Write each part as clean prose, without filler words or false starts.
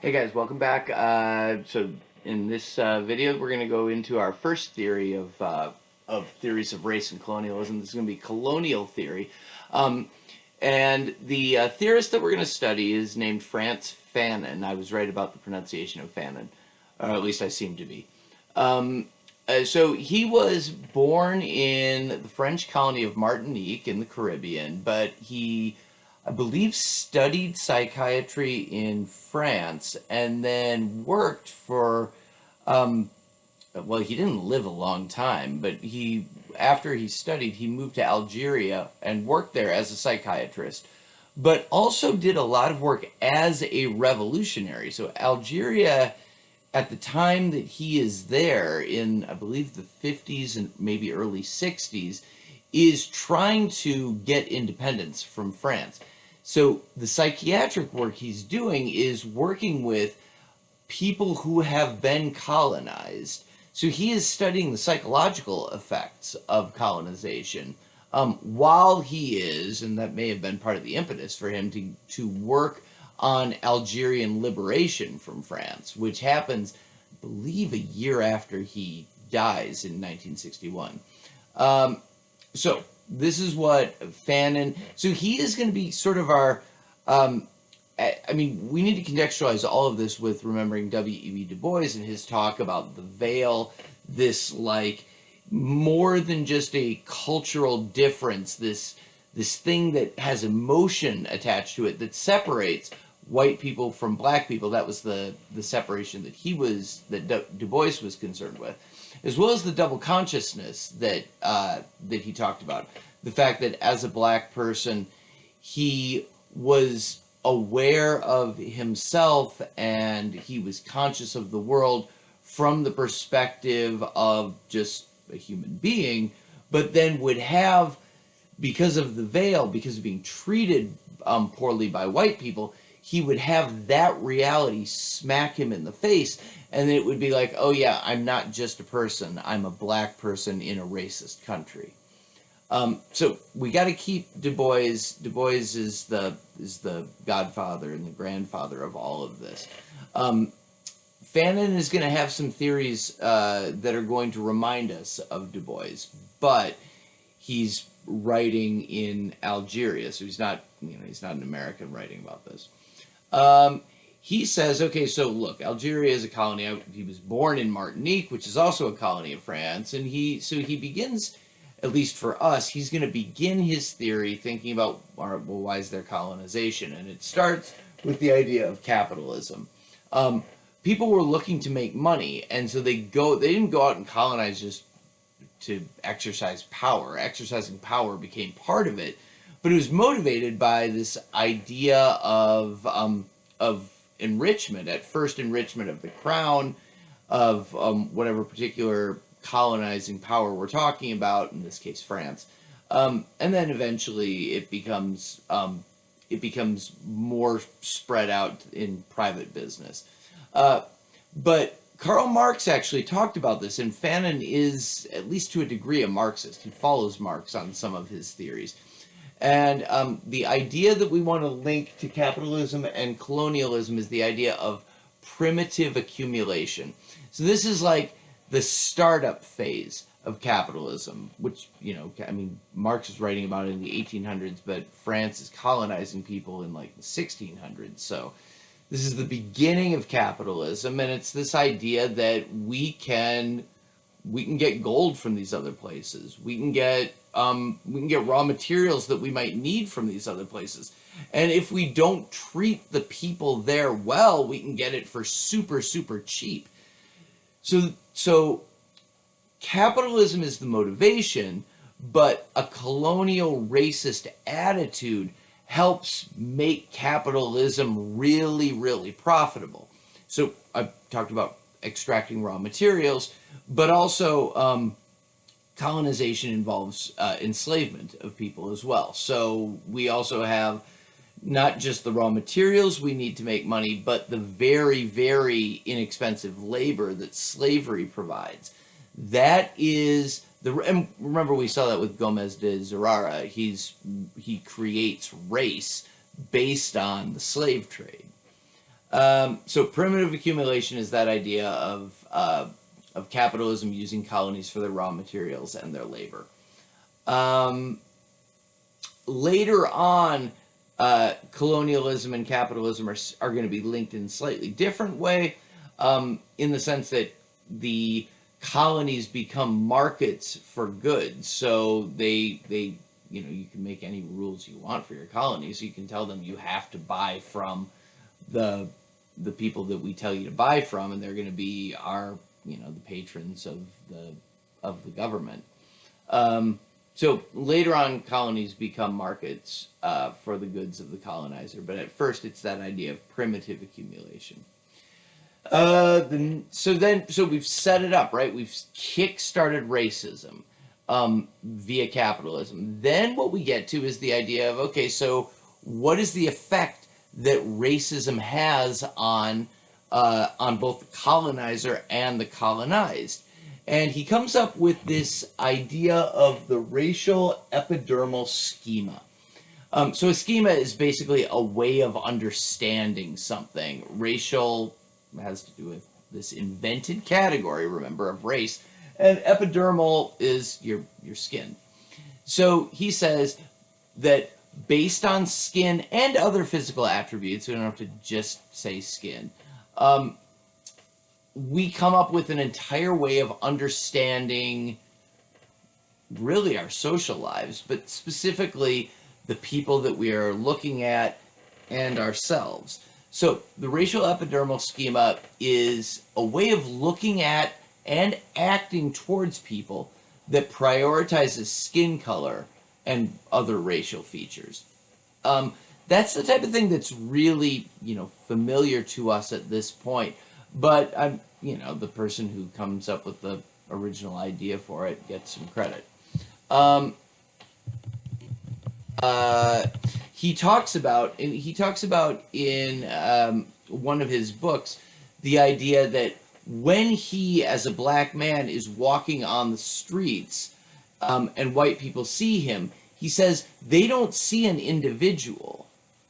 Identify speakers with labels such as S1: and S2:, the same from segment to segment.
S1: Hey guys, welcome back. So in this video, we're going to go into our first theory of theories of race and colonialism. This is going to be colonial theory, um, and the theorist that we're going to study is named Frantz Fanon. I was right about the pronunciation of Fanon, or at least I seem to be. Um, so he was born in the French colony of Martinique in the Caribbean, but he, I believe, studied psychiatry in France and then worked for, um, well, he didn't live a long time, but after he studied, he moved to Algeria and worked there as a psychiatrist, but also did a lot of work as a revolutionary. So Algeria, at the time that he is there in, I believe, the 50s and maybe early 60s, is trying to get independence from France. So the psychiatric work he's doing is working with people who have been colonized. So he is studying the psychological effects of colonization, while he is, and that may have been part of the impetus for him to work on Algerian liberation from France, which happens, I believe, a year after he dies in 1961. So this is what Fanon. So he is going to be sort of our. I mean, we need to contextualize all of this with remembering W.E.B. Du Bois and his talk about the veil. This, like, more than just a cultural difference. This thing that has emotion attached to it that separates white people from black people. That was the separation that Du Bois was concerned with, as well as the double consciousness that he talked about. The fact that as a black person, he was aware of himself and he was conscious of the world from the perspective of just a human being, but then would have, because of the veil, because of being treated poorly by white people, he would have that reality smack him in the face, and then it would be like, oh yeah, I'm not just a person, I'm a black person in a racist country. So we got to keep Du Bois. Du Bois is the godfather and the grandfather of all of this. Fanon is going to have some theories that are going to remind us of Du Bois, but he's writing in Algeria, so he's not an American writing about this. He says, okay, so look, Algeria is a colony. He was born in Martinique, which is also a colony of France, and he begins, at least for us, he's going to begin his theory thinking about, all right, well, why is there colonization? And it starts with the idea of capitalism. People were looking to make money, and so they didn't go out and colonize just to exercise power. Exercising power became part of it, but it was motivated by this idea of enrichment. At first, enrichment of the crown, of whatever particular colonizing power we're talking about, in this case France, and then eventually it becomes more spread out in private business. But Karl Marx actually talked about this, and Fanon is, at least to a degree, a Marxist. He follows Marx on some of his theories. And the idea that we want to link to capitalism and colonialism is the idea of primitive accumulation. So this is like the startup phase of capitalism, which, I mean, Marx is writing about it in the 1800s, but France is colonizing people in like the 1600s. So this is the beginning of capitalism, and it's this idea that we can get gold from these other places. We can get raw materials that we might need from these other places. And if we don't treat the people there well, we can get it for super, super cheap. So capitalism is the motivation, but a colonial racist attitude helps make capitalism really, really profitable. So I've talked about extracting raw materials, but also colonization involves enslavement of people as well. So we also have not just the raw materials we need to make money, but the very, very inexpensive labor that slavery provides. That is and remember, we saw that with Gomez de Zurara. He creates race based on the slave trade. So primitive accumulation is that idea of capitalism using colonies for their raw materials and their labor. Later on, colonialism and capitalism are going to be linked in a slightly different way, in the sense that the colonies become markets for goods. So they you can make any rules you want for your colonies. You can tell them you have to buy from the people that we tell you to buy from, and they're going to be our the patrons of the government. So later on, colonies become markets for the goods of the colonizer, but at first it's that idea of primitive accumulation. So we've set it up, right? We've kick-started racism via capitalism. Then what we get to is the idea of, okay, so what is the effect that racism has on both the colonizer and the colonized? And he comes up with this idea of the racial epidermal schema. So a schema is basically a way of understanding something. Racial has to do with this invented category, remember, of race, and epidermal is your skin. So he says that based on skin and other physical attributes, we don't have to just say skin, we come up with an entire way of understanding really our social lives, but specifically the people that we are looking at and ourselves. So the racial epidermal schema is a way of looking at and acting towards people that prioritizes skin color and other racial features. That's the type of thing that's really, familiar to us at this point. But the person who comes up with the original idea for it gets some credit. He talks about in one of his books the idea that when he, as a black man, is walking on the streets and white people see him, he says they don't see an individual.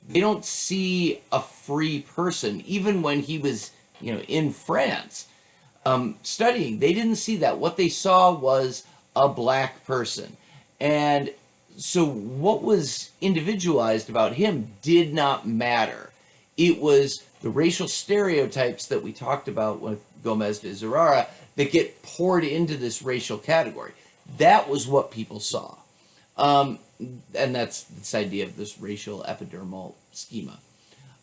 S1: They don't see a free person. Even when he was, in France studying, they didn't see that. What they saw was a black person. And so what was individualized about him did not matter. It was the racial stereotypes that we talked about with Gomez de Zurara that get poured into this racial category. That was what people saw. And that's this idea of this racial epidermal schema.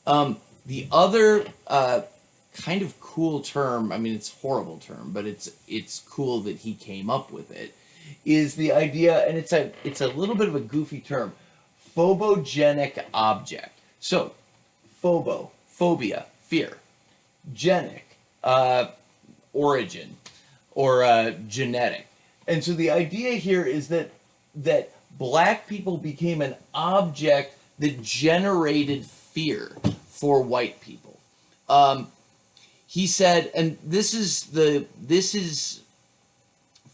S1: The other kind of cool term, it's a horrible term, but it's cool that he came up with it, is the idea, and it's a little bit of a goofy term, phobogenic object. So, phobia, fear. Genic, origin, or genetic. And so the idea here is that black people became an object that generated fear for white people. He said, and this is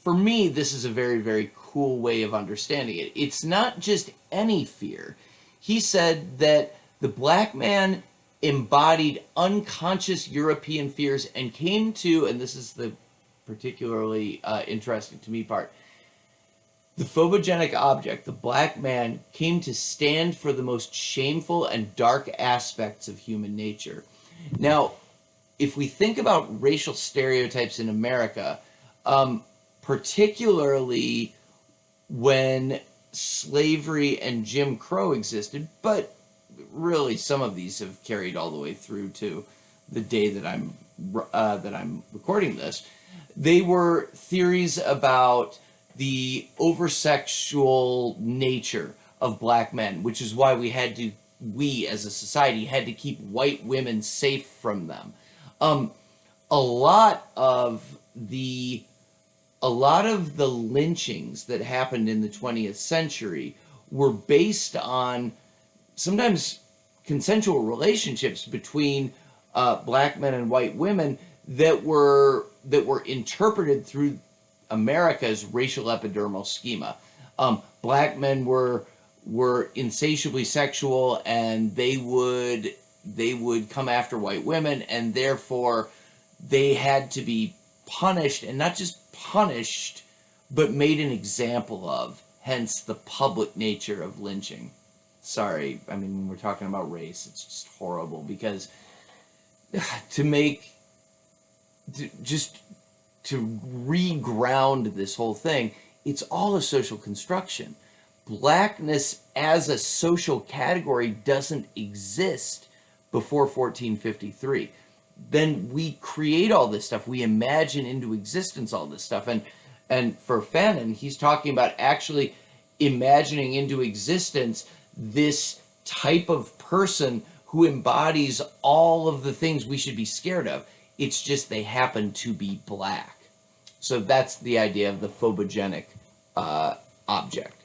S1: for me, this is a very, very cool way of understanding it. It's not just any fear. He said that the black man embodied unconscious European fears and came to, and this is the particularly interesting to me part, the phobogenic object, the black man, came to stand for the most shameful and dark aspects of human nature. Now, if we think about racial stereotypes in America, particularly when slavery and Jim Crow existed, but really some of these have carried all the way through to the day that I'm recording this. They were theories about the over-sexual nature of black men, which is why we as a society had to keep white women safe from them. A lot of the lynchings that happened in the 20th century were based on sometimes consensual relationships between black men and white women that were interpreted through America's racial epidermal schema. Black men were insatiably sexual, and they would they would come after white women, and therefore they had to be punished, and not just punished, but made an example of, hence the public nature of lynching. Sorry, I mean, when we're talking about race, it's just horrible, because to re-ground this whole thing, it's all a social construction. Blackness as a social category doesn't exist before 1453. Then we create all this stuff. We imagine into existence all this stuff. And for Fanon, he's talking about actually imagining into existence this type of person who embodies all of the things we should be scared of. It's just they happen to be black. So that's the idea of the phobogenic object.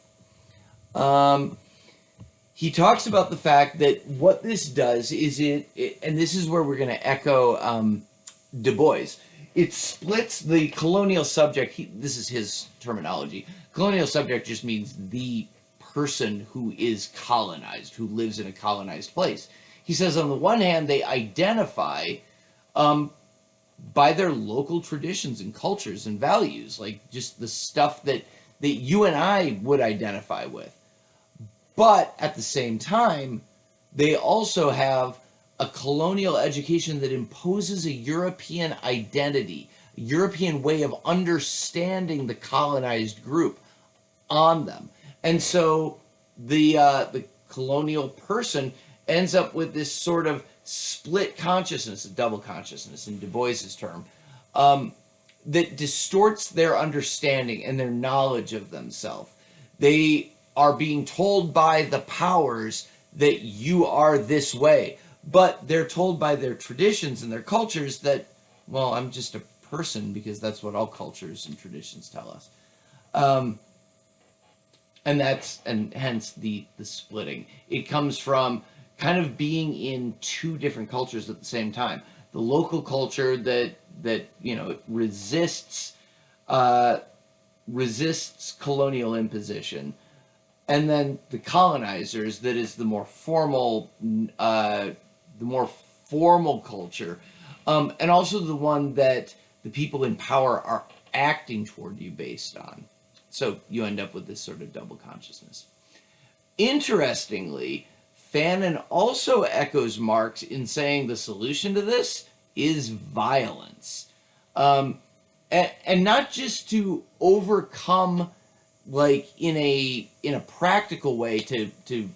S1: He talks about the fact that what this does is and this is where we're going to echo Du Bois. It splits the colonial subject. This is his terminology. Colonial subject just means the person who is colonized, who lives in a colonized place. He says on the one hand, they identify by their local traditions and cultures and values, like just the stuff that you and I would identify with. But at the same time, they also have a colonial education that imposes a European identity, a European way of understanding the colonized group on them. And so the colonial person ends up with this sort of split consciousness, a double consciousness in Du Bois's term, that distorts their understanding and their knowledge of themselves. They are being told by the powers that you are this way, but they're told by their traditions and their cultures that, well, I'm just a person, because that's what all cultures and traditions tell us. And hence the splitting. It comes from kind of being in two different cultures at the same time. The local culture that resists colonial imposition, and then the colonizers, that is the more formal culture, and also the one that the people in power are acting toward you based on. So you end up with this sort of double consciousness. Interestingly, Fanon also echoes Marx in saying the solution to this is violence. And not just to overcome, like in a practical way to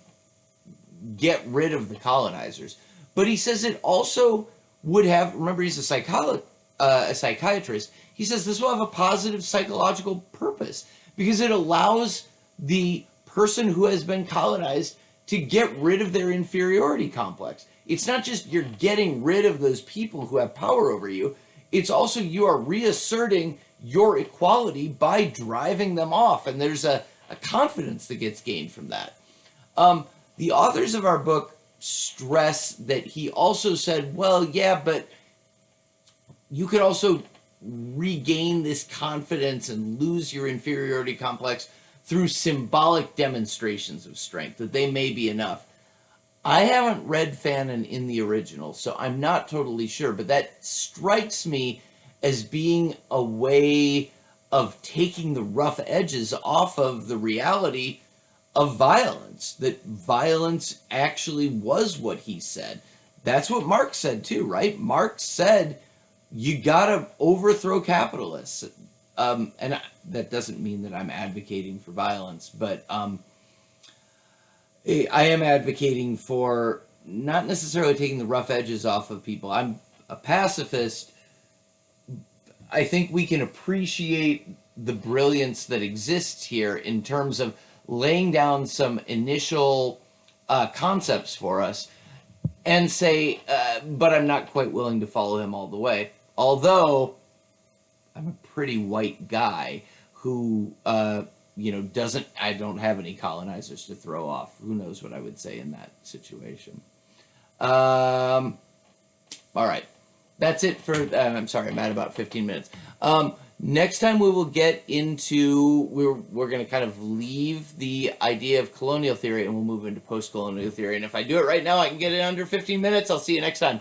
S1: get rid of the colonizers, but he says it also would have, remember he's a psychiatrist, he says this will have a positive psychological purpose, because it allows the person who has been colonized to get rid of their inferiority complex. It's not just you're getting rid of those people who have power over you, it's also you are reasserting your equality by driving them off, and there's a confidence that gets gained from that. The authors of our book stress that he also said, well, yeah, but you could also regain this confidence and lose your inferiority complex through symbolic demonstrations of strength, that they may be enough. I haven't read Fanon in the original, so I'm not totally sure, but that strikes me as being a way of taking the rough edges off of the reality of violence, that violence actually was what he said. That's what Marx said too, right? Marx said, you gotta overthrow capitalists. And that doesn't mean that I'm advocating for violence, but I am advocating for not necessarily taking the rough edges off of people. I'm a pacifist. I think we can appreciate the brilliance that exists here in terms of laying down some initial concepts for us and say, but I'm not quite willing to follow him all the way. Although I'm a pretty white guy who, I don't have any colonizers to throw off. Who knows what I would say in that situation. All right. That's it for, I'm sorry, I'm at about 15 minutes. Next time we will get into, we're going to kind of leave the idea of colonial theory and we'll move into post-colonial theory. And if I do it right now, I can get it under 15 minutes. I'll see you next time.